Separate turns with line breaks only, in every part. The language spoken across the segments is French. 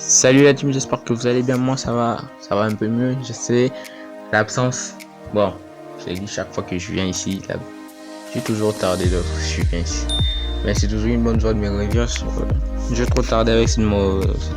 Salut la team, j'espère que vous allez bien. Moi ça va un peu mieux. Je sais, l'absence. Bon, je l'ai dit chaque fois que je viens ici, j'ai toujours tardé lorsque je viens ici. Mais c'est toujours une bonne joie de me revenir. J'ai trop tardé avec cette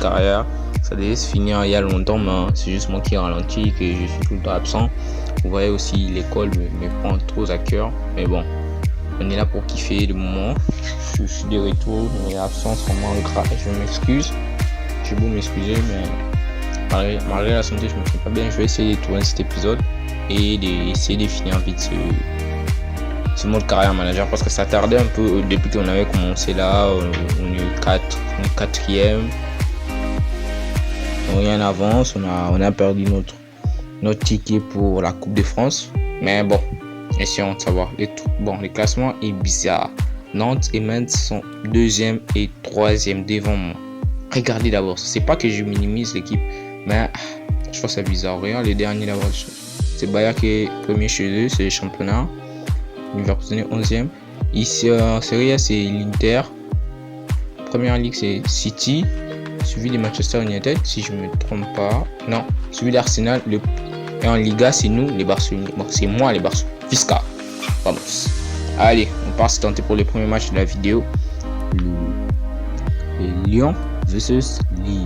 carrière. Ça devait se finir il y a longtemps, mais c'est juste moi qui ralentis, que je suis tout le temps absent. Vous voyez aussi, l'école me prend trop à cœur. Mais bon, on est là pour kiffer le moment. Je suis de retour, mais l'absence vraiment grave. Je m'excuse. J'ai beau m'excuser, mais malgré la santé, je me sens pas bien. Je vais essayer de tourner cet épisode et d'essayer de finir vite ce mode carrière manager parce que ça tardait un peu depuis qu'on avait commencé là. On est quatrième. Rien n'avance. On a perdu notre ticket pour la Coupe de France. Mais bon, essayons de savoir. Les classements est bizarre. Nantes et Metz sont deuxième et troisième devant moi. Regardez d'abord, c'est pas que je minimise l'équipe, mais je trouve ça bizarre. Regarde les derniers d'abord. C'est Bayern qui est premier chez eux, c'est le championnat. Leverkusen est 11e. Ici en Serie A, c'est l'Inter. Première ligue, c'est City. Suivi de Manchester United, si je me trompe pas. Non, suivi d'Arsenal. Et en Liga, c'est nous, les Barcelonais. Bon, c'est moi, les Barcelonais. Fisca. Vamos. Allez, on part se tenter pour le premier match de la vidéo. Le Lyon versus Lille.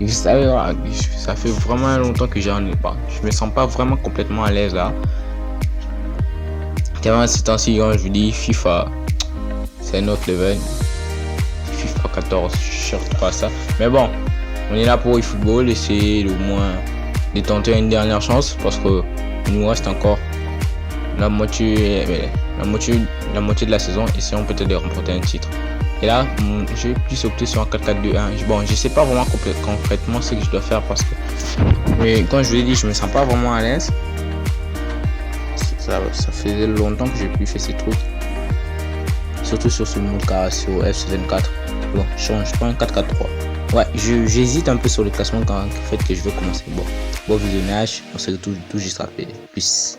Et vous savez, ça fait vraiment longtemps que j'en ai pas. Je me sens pas vraiment complètement à l'aise là. Car ces temps-ci, je vous dis FIFA, c'est un autre level. FIFA 14, je cherche pas ça. Mais bon, on est là pour le football, essayer au moins de tenter une dernière chance parce que il nous reste encore la moitié de la saison. Essayons peut-être de remporter un titre. Et là, j'ai plus opté sur un 4-4-2-1. Bon, je sais pas vraiment concrètement ce que je dois faire parce que, mais quand je vous l'ai dit, je me sens pas vraiment à l'aise. Ça faisait longtemps que j'ai plus fait ces trucs. Surtout sur ce mode car sur FC24. Bon, je prends un 4-4-3. Ouais, j'hésite un peu sur le classement quand le fait que je veux commencer. Bon visionnage, on se retrouve tout juste après. Peace.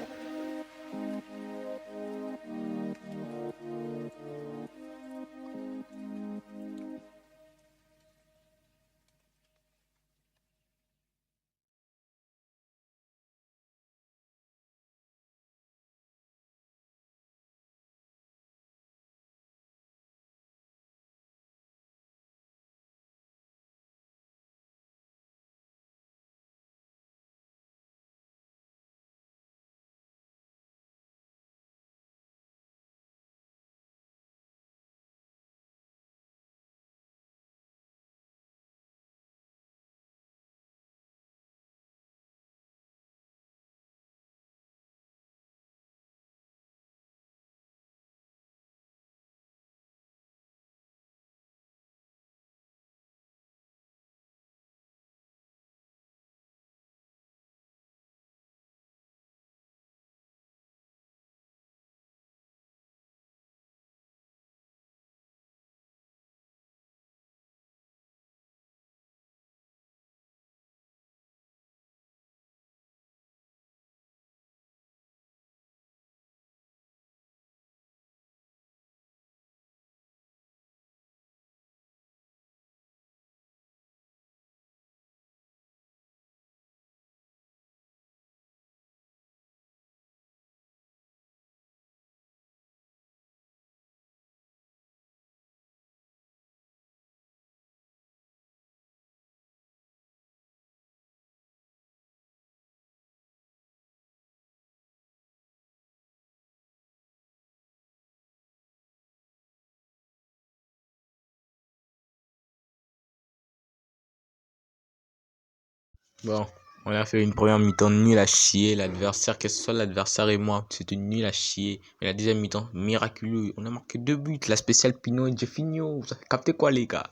Bon, on a fait une première mi-temps nulle à chier. L'adversaire, que ce soit l'adversaire et moi, c'était nul à chier. Mais la deuxième mi-temps, miraculeux. On a marqué 2 buts. La spéciale Pinot et Jeffinho. Vous avez capté quoi, les gars?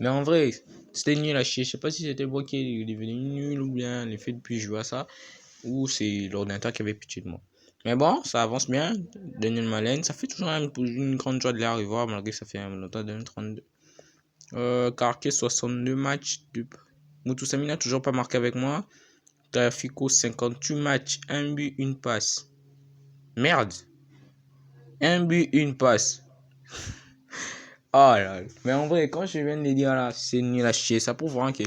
Mais en vrai, c'était nul à chier. Je sais pas si c'était moi qui est devenu nul ou bien le fait de plus jouer à ça. Ou c'est l'ordinateur qui avait pitié de moi. Mais bon, ça avance bien. Daniel Malen, ça fait toujours une grande joie de les revoir malgré que ça fait un longtemps, 2032. Carquet, 62 matchs. Moutoussamy n'a toujours pas marqué avec moi. Tafico, 58 matchs, 1 but, une passe. Merde. 1 but, une passe. Oh là là. Mais en vrai, quand je viens de le dire là, c'est nul à chier. Ça prouve vraiment que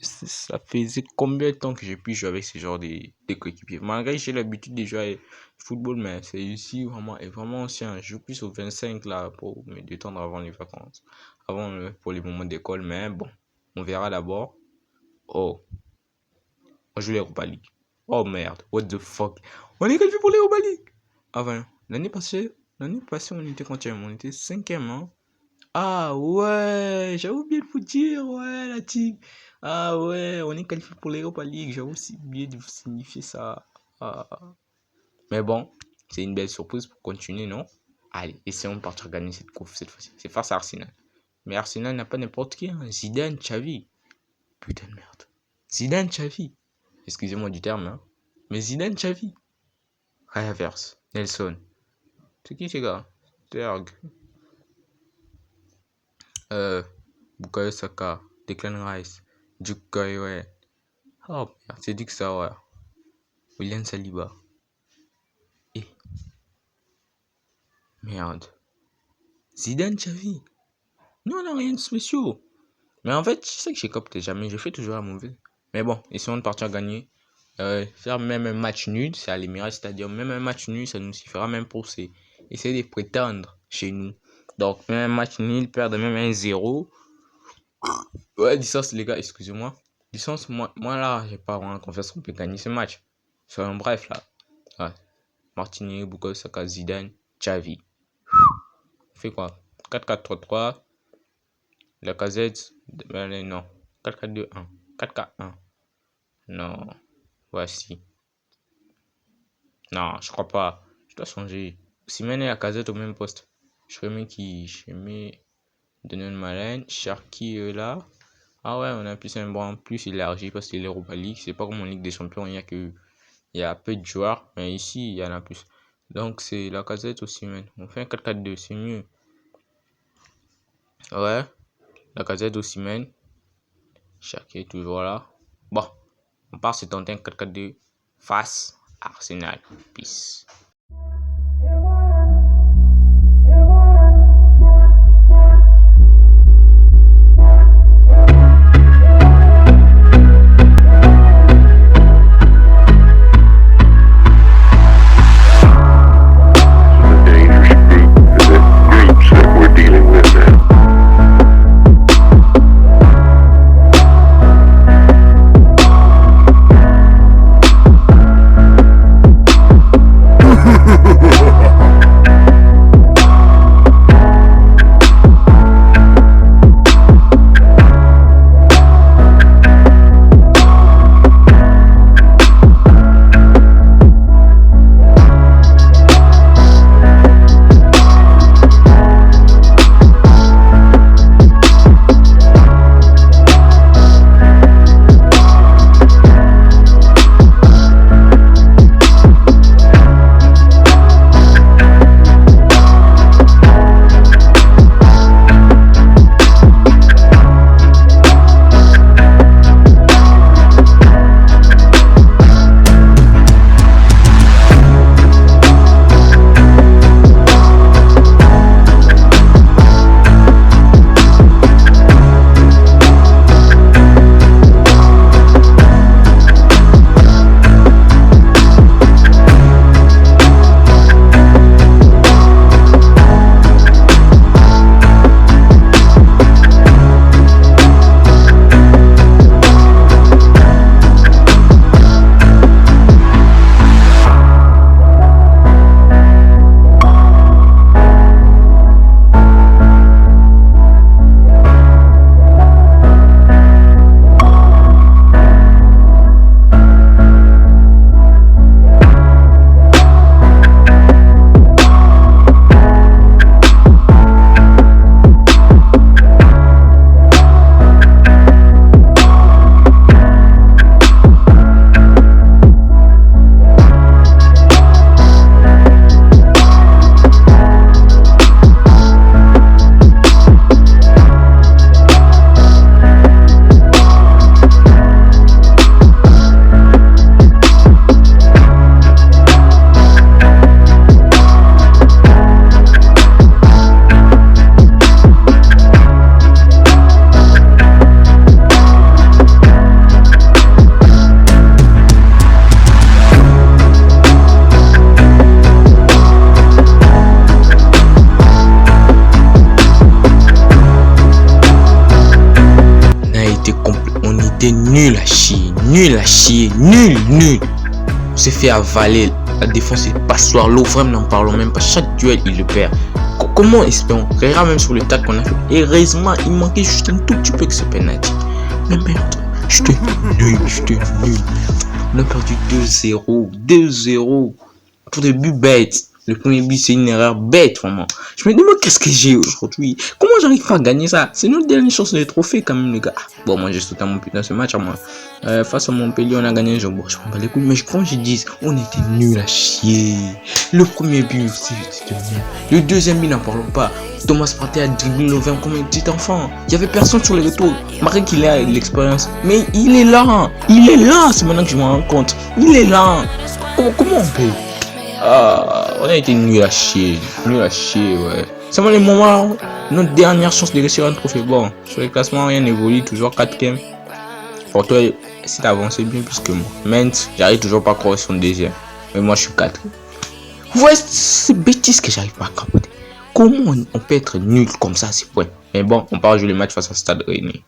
ça faisait combien de temps que j'ai pu jouer avec ce genre de coéquipiers. Malgré que j'ai l'habitude de jouer au football, mais c'est ici vraiment, est vraiment ancien. Je joue plus au 25 là pour me détendre avant les vacances. Pour les moments d'école. Mais bon, on verra d'abord. Oh, on joue l'Europa League. Oh merde, what the fuck. On est qualifié pour l'Europa League. Enfin, l'année passée, on était quantième? On était cinquième, hein. Ah ouais, j'avais oublié de vous dire, ouais, la team. Ah ouais, on est qualifié pour l'Europa League, j'avais aussi oublié de vous signifier ça. Ah. Mais bon, c'est une belle surprise pour continuer, non? Allez, essayons de partir gagner cette coupe cette fois-ci. C'est face à Arsenal. Mais Arsenal n'a pas n'importe qui, hein. Zidane, Xavi. Putain de merde. Zidane, Xavi. Excusez-moi du terme, hein. Mais Zidane, Xavi. Reverse, Nelson. C'est qui ces gars? Terg. Bukayo Saka, Declan Rice, Duke Goywe. Oh merde, c'est Dick Sauer, William Saliba. Et merde. Zidane Xavi. Non, non, rien de spécial. Mais en fait, je sais que j'ai capté jamais. Je fais toujours la mauvaise. Mais bon, essayons de partir gagner. Faire même un match nul, c'est à l'Emirates Stadium. Même un match nul, ça nous suffira même pour essayer de prétendre chez nous. Donc, même un match nul, perdre même un 0. Ouais, licence, les gars, excusez-moi. Licence, moi là, j'ai pas vraiment confiance qu'on peut gagner ce match. Soyons bref là. Ouais. Martinez, Bukayo Saka, Zidane, Xavi. On fait quoi? 4-4-3-3. La casette. Non. 4-4-2-1. 4-4-1. Non. Voici. Non, je crois pas. Je dois changer. Osimhen et la casette au même poste. Je remets qui? Je mets Denon Malen. Cherki est là. Ah ouais, on a plus un banc plus élargi parce que c'est l'Europa League. C'est pas comme en Ligue des Champions, il y a peu de joueurs. Mais ici, il y en a plus. Donc c'est la casette aussi, man. On fait un 4-4-2, c'est mieux. Ouais, la casette aussi, man. Cherki est toujours là. Bon, on part se tenter un 4-4-2 face à Arsenal. Peace. était nul à chier, nul. On s'est fait avaler. La défense est passoire. Lovren, n'en parlons même pas. Chaque duel, il le perd. Comment espérons? Regarde même sur le tac qu'on a fait. Heureusement, il manquait juste un tout petit peu que ce penalty. Mais merde, j'étais nul. On a perdu 2-0. Tout début bête. Le premier but, c'est une erreur bête, vraiment. Je me demande qu'est-ce que j'ai aujourd'hui. Comment j'arrive pas à gagner ça? C'est notre dernière chance de trophée, quand même, les gars. Bon, moi, j'ai sauté mon putain ce match à moi. Face à Montpellier, on a gagné un jour. Bon, je prends pas les couilles, mais comme je dis, on était nuls à chier. Le premier but, c'était nul. Le deuxième but, n'en parlons pas. Thomas Partey a dribblé Lovren comme un petit enfant. Il y avait personne sur les retours. Malgré qu'il a l'expérience. Mais il est là. C'est maintenant que je me rends compte. Il est là. Comment on peut? On a été nul à chier, ouais. C'est vraiment les moments, notre dernière chance de réussir un trophée. Bon, sur les classements, rien n'évolue, toujours 4ème. Pour toi, si t'as avancé bien plus que moi. Mentz, j'arrive toujours pas à croire son deuxième. Mais moi, je suis 4ème. Vous voyez, c'est bêtise que j'arrive pas à capter. Comment on peut être nul comme ça à ces points? Mais bon, on part jouer le match face à Stade Rennais.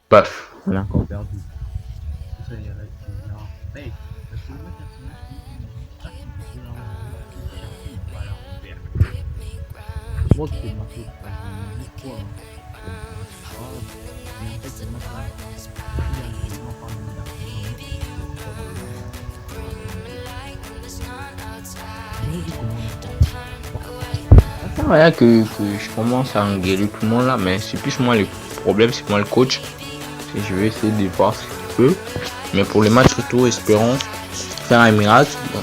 Paf, on a encore perdu. Rien que je commence à engueuler tout le monde là, mais c'est plus moi le problème, c'est moi le coach. Et je vais essayer de voir ce que je peux. Mais pour les matchs retour, espérons faire un miracle. Bon,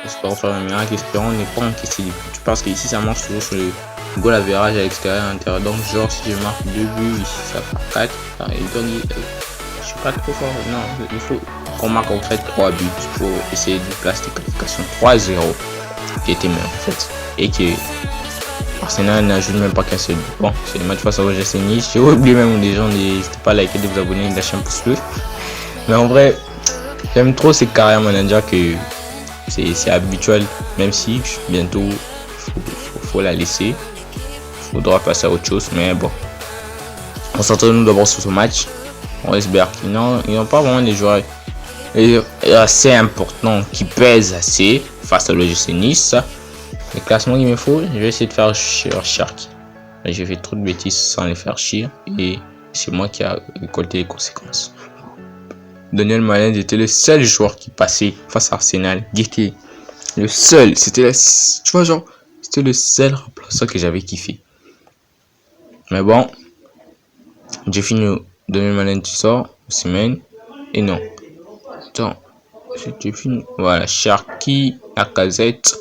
espérons faire un miracle, espérons ne pas encaisser des buts. Parce qu'ici ça marche toujours sur le goal à virage à l'extérieur et à l'intérieur. Donc genre si je marque 2 buts, ici ça fait 4. Et donc je suis pas trop fort. Non, il faut qu'on marque en fait 3 buts pour essayer de placer des qualifications 3-0 qui était meilleur en fait. Et que Arsenal n'ajoute même pas qu'un seul but. Bon, c'est le match face à OGC Nice. J'ai oublié même des gens, n'hésitez pas à liker, de vous abonner, de lâcher un pouce bleu. Mais en vrai, j'aime trop ces carrières manager que c'est habituel. Même si bientôt, faut la laisser. Faudra passer à autre chose. Mais bon, concentrons-nous d'abord sur ce match. On espère qu'ils n'ont pas vraiment des joueurs assez importants qui pèsent assez face à l'OGC Nice. Le classement qu'il me faut, je vais essayer de faire chier Sharky. J'ai fait trop de bêtises sans les faire chier et c'est moi qui a récolté les conséquences. Daniel Malin était le seul joueur qui passait face à Arsenal. Il était le seul. C'était le seul remplaçant que j'avais kiffé. Mais bon, j'ai fini. Daniel Malin, tu sors, semaine. Et non. Attends, j'ai fini. Voilà, Sharky, Lacazette.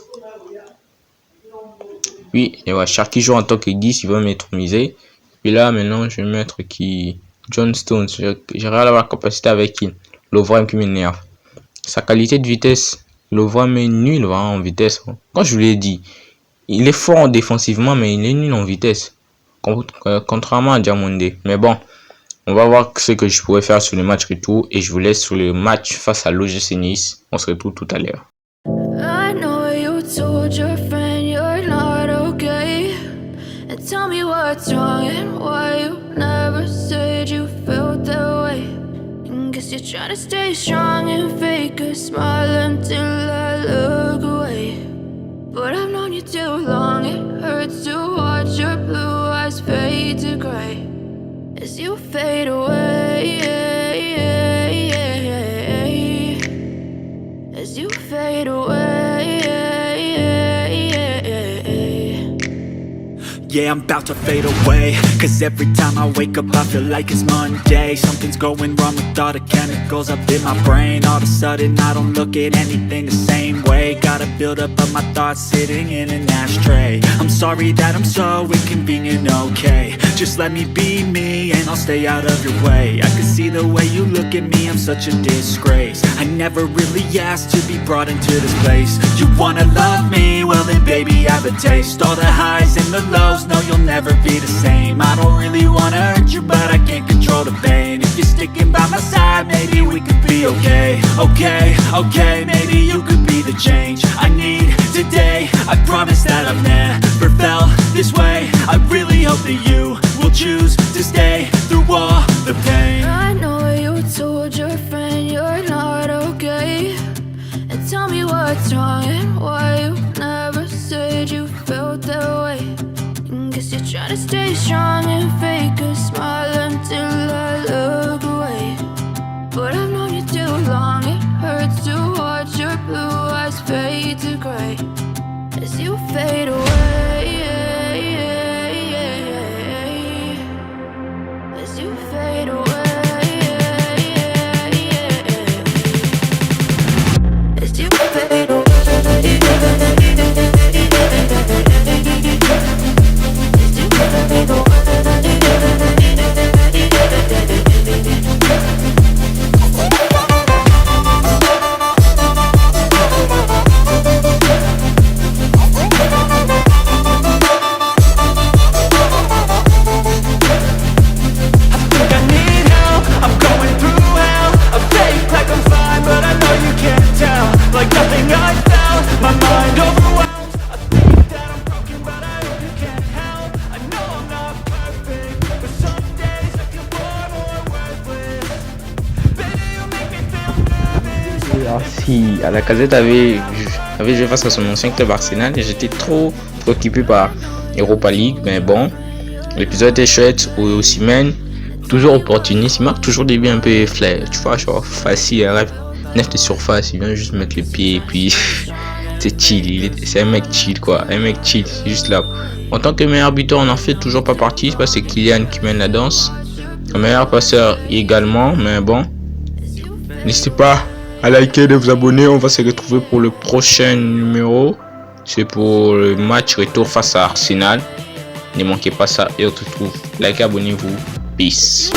Oui, et voilà, Sharky joue en tant que 10, il va m'éterniser. Puis là, maintenant, je vais mettre qui John Stones. J'ai rien à la capacité avec qui Lovren qui m'énerve. Sa qualité de vitesse, Lovren est nul en vitesse. Quand je vous l'ai dit, il est fort défensivement, mais il est nul en vitesse. Contrairement à Diamondé. Mais bon, on va voir ce que je pourrais faire sur le match retour. Et je vous laisse sur le match face à l'OGC Nice. On se retrouve tout à l'heure.
Tell me what's wrong and why you never said you felt that way. And Guess you're trying to stay strong and fake a smile until I look away. But I've known you too long, it hurts to watch your blue eyes fade to gray as you fade away, as you fade away.
Yeah, I'm about to fade away, cause every time I wake up I feel like it's Monday. Something's going wrong with all the chemicals up in my brain. All of a sudden I don't look at anything the same way. Gotta build up of my thoughts sitting in an ashtray. I'm sorry that I'm so inconvenient, okay. Just let me be me and I'll stay out of your way. I can see the way you look at me, I'm such a disgrace. I never really asked to be brought into this place. You wanna love me? Well then baby have a taste. All the highs and the lows, no you'll never be the same. I don't really wanna hurt you but I can't control the pain. If you're sticking by my side maybe we could be okay. Okay, maybe you could be the change I need today. I promise that I've never felt this way. I really hope that you will choose to stay through all the pain.
I know you told your friend you're not okay, and tell me what's wrong and why you never said you felt that way. Guess you're trying to stay strong and fake a smile until I look away. But I've known you too long, it hurts to watch your blue eyes fade to gray as you fade away, as you fade away, as you fade away.
Si à la Casette avait joué face à son ancien club Arsenal et j'étais trop préoccupé par Europa League, mais bon, l'épisode était chouette. Osimhen, toujours opportuniste, il marque toujours des buts un peu flair, tu vois, genre facile, il rêve neuf de surface, il vient juste mettre le pied et puis c'est chill, c'est un mec chill quoi, c'est juste là. En tant que meilleur buteur, on n'en fait toujours pas partie, c'est parce que c'est Kylian qui mène la danse. Un meilleur passeur également, mais bon, n'hésitez pas à liker, de vous abonner. On va se retrouver pour le prochain numéro. C'est pour le match retour face à Arsenal. Ne manquez pas ça et on se retrouve. Likez, abonnez-vous. Peace.